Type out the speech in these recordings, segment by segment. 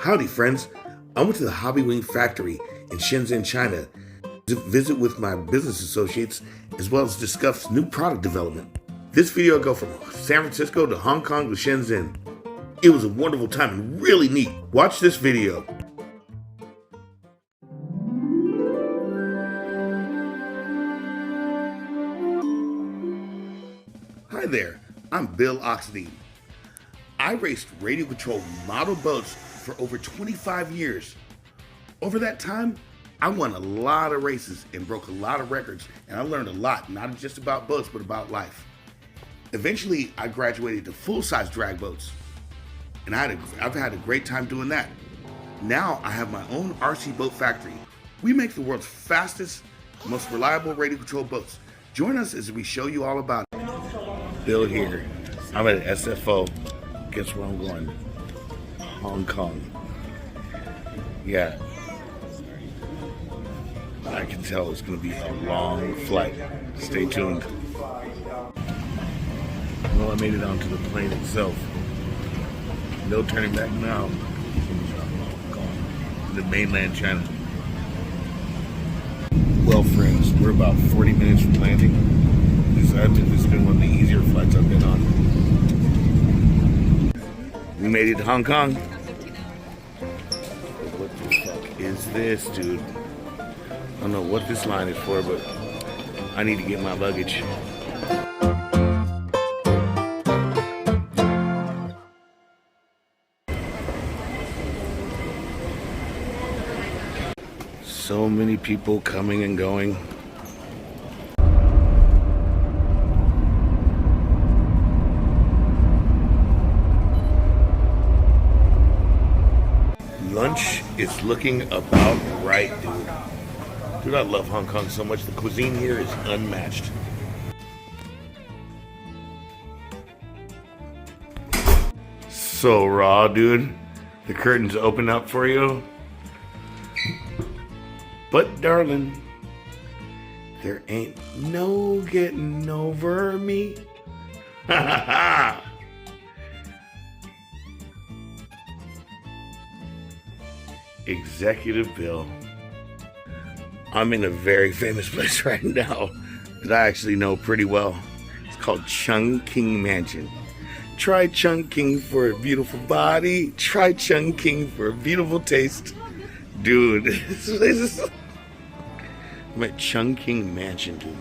Howdy friends, I went to the Hobbywing factory in Shenzhen, China to visit with my business associates as well as discuss new product development. This video will go from San Francisco to Hong Kong to Shenzhen. It was a wonderful time and really neat. Watch this video. Hi there, I'm Bill Oxidine. I raced radio controlled model boats for over 25 years. Over that time, I won a lot of races and broke a lot of records, and I learned a lot, not just about boats, but about life. Eventually, I graduated to full-size drag boats, and I've had a great time doing that. Now, I have my own RC boat factory. We make the world's fastest, most reliable radio-controlled boats. Join us as we show you all about it. Bill here. I'm at SFO. Guess where I'm going? Hong Kong. Yeah. I can tell it's going to be a long flight. Stay tuned. Well, I made it onto the plane itself. No turning back now. The mainland China. Well, friends, we're about 40 minutes from landing. I think this has been one of the easier flights I've been on. We made it to Hong Kong. What the fuck is this, dude? I don't know what this line is for, but I need to get my luggage. So many people coming and going. Lunch is looking about right, dude. Dude, I love Hong Kong so much. The cuisine here is unmatched. So raw, dude. The curtains open up for you. But darling, there ain't no getting over me. Ha ha ha. Executive Bill. I'm in a very famous place right now that I actually know pretty well. It's called Chungking Mansion. Try Chungking for a beautiful body. Try Chungking for a beautiful taste. Dude, I'm at Chungking Mansion, dude.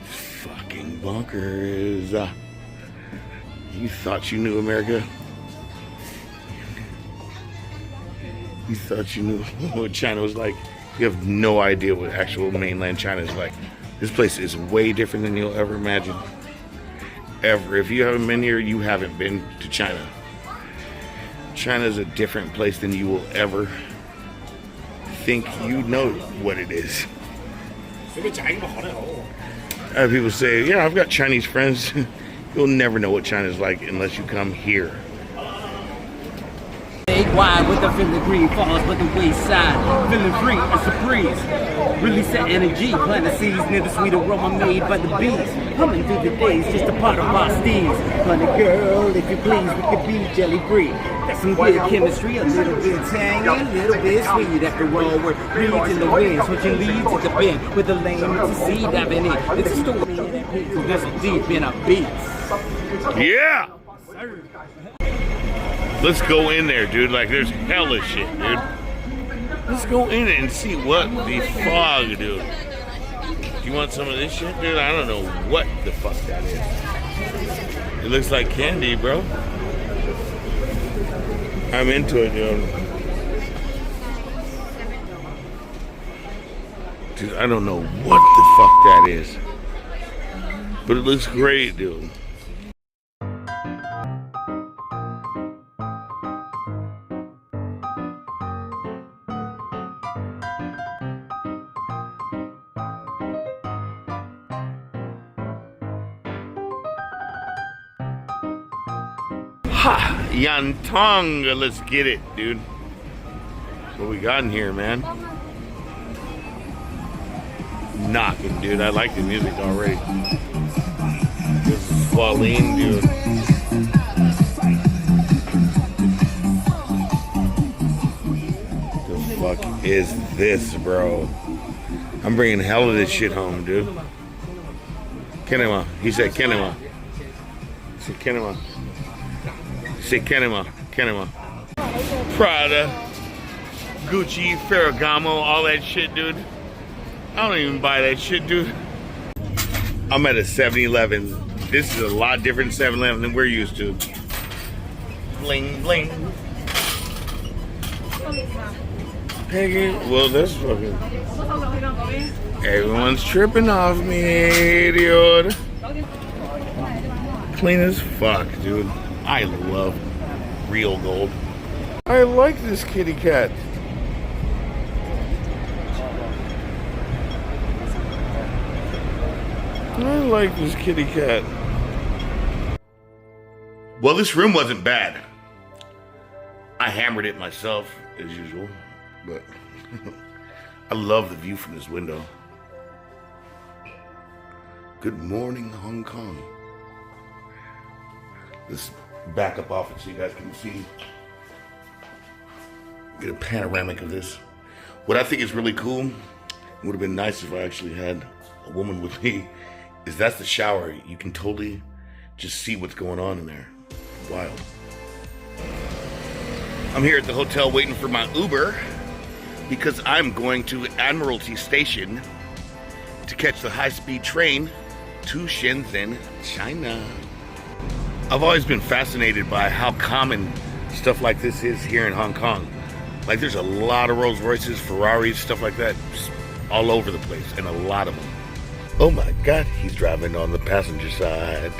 Fucking bonkers. You thought you knew America? You thought you knew what China was like? You have no idea what actual mainland China is like. This place is way different than you'll ever imagine. Ever. If you haven't been here, you haven't been to China. China is a different place than you will ever think you know what it is. I have people say, yeah, I've got Chinese friends. You'll never know what China is like unless you come here. Wide with the feeling green falls but the wayside, feeling free as a breeze. Release the energy, plant the seeds near the sweet aroma made by the bees. Humming through the days, just a part of our steeds. Honey girl, if you please, we could be jelly free. That's some good chemistry, a little bit tangy, a little bit sweet. After all, we're reeds in the wind, switching leads at the bend with the lane to sea diving in. It's a story in that piece, so there's deep in our beats. Yeah. Let's go in there, dude. Like, there's hella shit, dude. Let's go in it and see what the fog, dude. You want some of this shit, dude? I don't know what the fuck that is. It looks like candy, bro. I'm into it, dude. Dude, I don't know what the fuck that is. But it looks great, dude. Ha! Yantong! Let's get it, dude. What we got in here, man? Knocking, dude. I like the music already. This is Pauline, dude. fuck is this, bro? I'm bringing hell of this shit home, dude. Kenema. He said Kenema. He said Kenema. He said Kenema. Kenema. Prada, Gucci, Ferragamo, all that shit, dude. I don't even buy that shit, dude. I'm at a 7-Eleven. This is a lot different 7-Eleven than we're used to. Bling, bling. Peggy, well, that's fucking... Everyone's tripping off me, dude. Clean as fuck, dude. I love real gold. I like this kitty cat. I like this kitty cat. Well, this room wasn't bad. I hammered it myself, as usual, but I love the view from this window. Good morning, Hong Kong. Let's back up off it so you guys can see. Get a panoramic of this. What I think is really cool, would have been nice if I actually had a woman with me, is that's the shower. You can totally just see what's going on in there. Wild. I'm here at the hotel waiting for my Uber because I'm going to Admiralty Station to catch the high-speed train to Shenzhen, China. I've always been fascinated by how common stuff like this is here in Hong Kong. Like, there's a lot of Rolls Royces, Ferraris, stuff like that, just all over the place, and a lot of them. Oh my God, he's driving on the passenger side.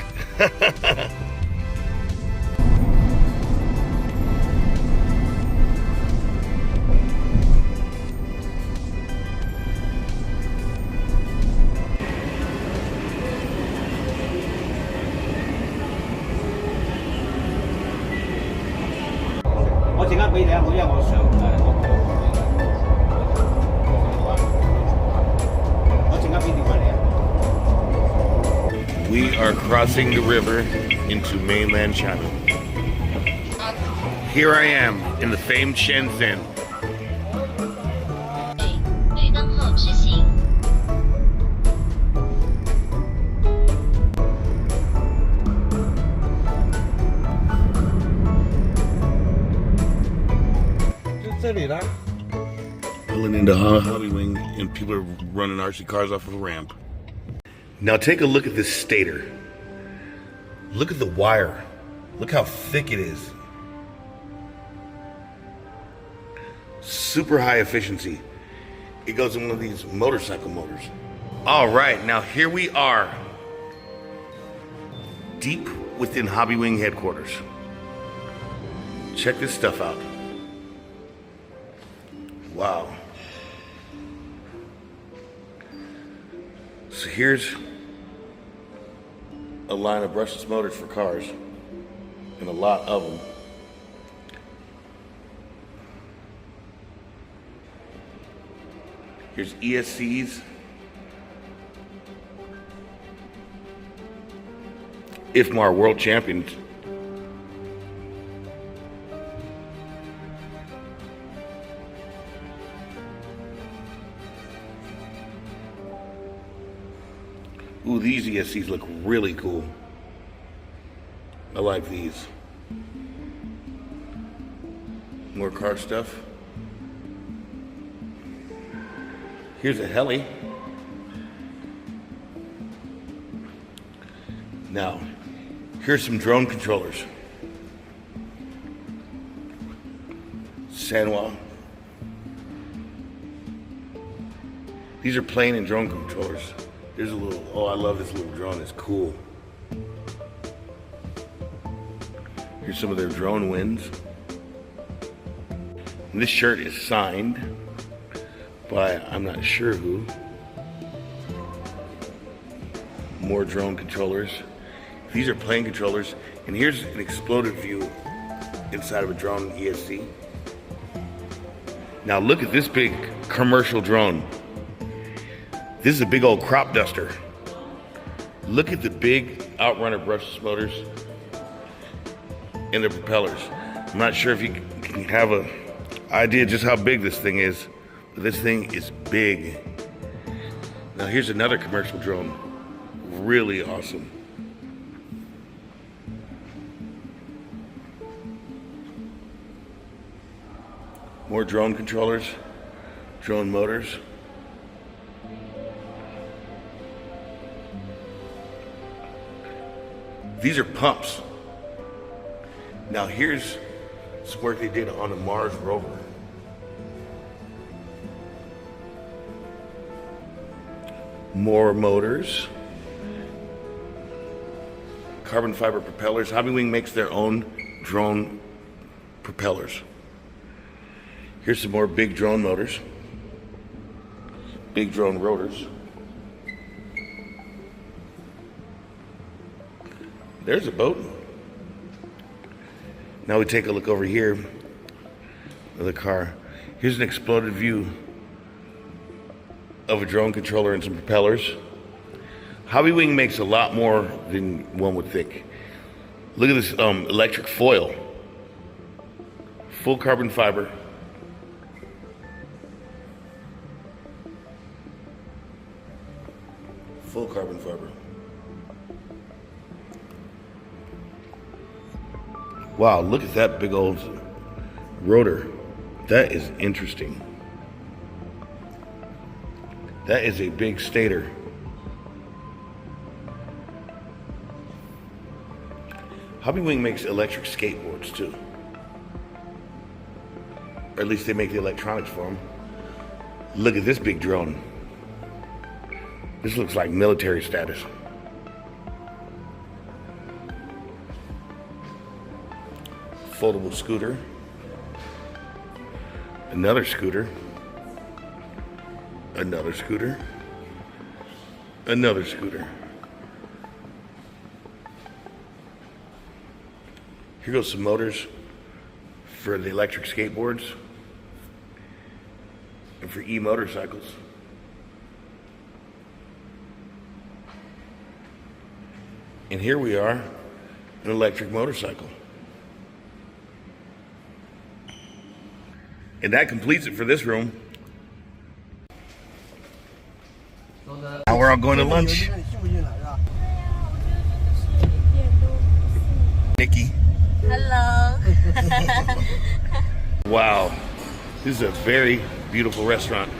We are crossing the river into mainland China. Here I am in the famed Shenzhen. Pulling into Hobbywing and people are running RC cars off of a ramp. Now take a look at this stator. Look at the wire. Look how thick it is. Super high efficiency. It goes in one of these motorcycle motors. All right, now here we are. Deep within Hobbywing Headquarters. Check this stuff out. Wow. So here's a line of brushless motors for cars, and a lot of them. Here's ESCs. IFMAR World Champions. Ooh, these ESCs look really cool. I like these. More car stuff. Here's a heli. Now, here's some drone controllers. Sanwa. These are plane and drone controllers. There's a little, oh, I love this little drone, it's cool. Here's some of their drone wins. And this shirt is signed by, I'm not sure who. More drone controllers. These are plane controllers. And here's an exploded view inside of a drone ESC. Now look at this big commercial drone. This is a big old crop duster. Look at the big Outrunner brushless motors and the propellers. I'm not sure if you can have a idea just how big this thing is. This thing is big. Now here's another commercial drone. Really awesome. More drone controllers, drone motors. These are pumps. Now here's some work they did on the Mars rover. More motors. Carbon fiber propellers. Hobbywing makes their own drone propellers. Here's some more big drone motors. Big drone rotors. There's a boat. Now we take a look over here of the car. Here's an exploded view of a drone controller and some propellers. Hobbywing makes a lot more than one would think. Look at this electric foil. Full carbon fiber. Full carbon fiber. Wow, look at that big old rotor. That is interesting. That is a big stator. Hobbywing makes electric skateboards too. Or at least they make the electronics for them. Look at this big drone. This looks like military status. Foldable scooter. Another scooter. Another scooter. Another scooter. Here goes some motors for the electric skateboards and for e-motorcycles. And here we are, an electric motorcycle. And that completes it for this room. Now we're all going to lunch. Nikki. Hello. Wow, this is a very beautiful restaurant.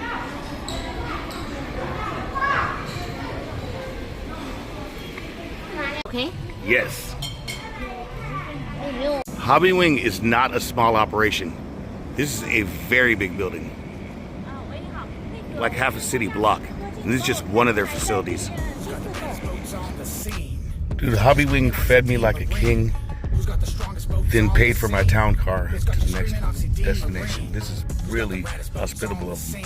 Okay. Yes. Hobbywing is not a small operation. This is a very big building. Like half a city block. And this is just one of their facilities. Dude, Hobbywing fed me like a king, then paid for my town car to the next destination. This is really hospitable of them.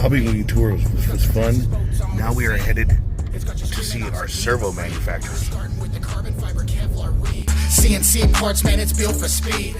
Hobbywing tour was fun. Now we are headed to see our servo manufacturer. CNC parts, man, it's built for speed.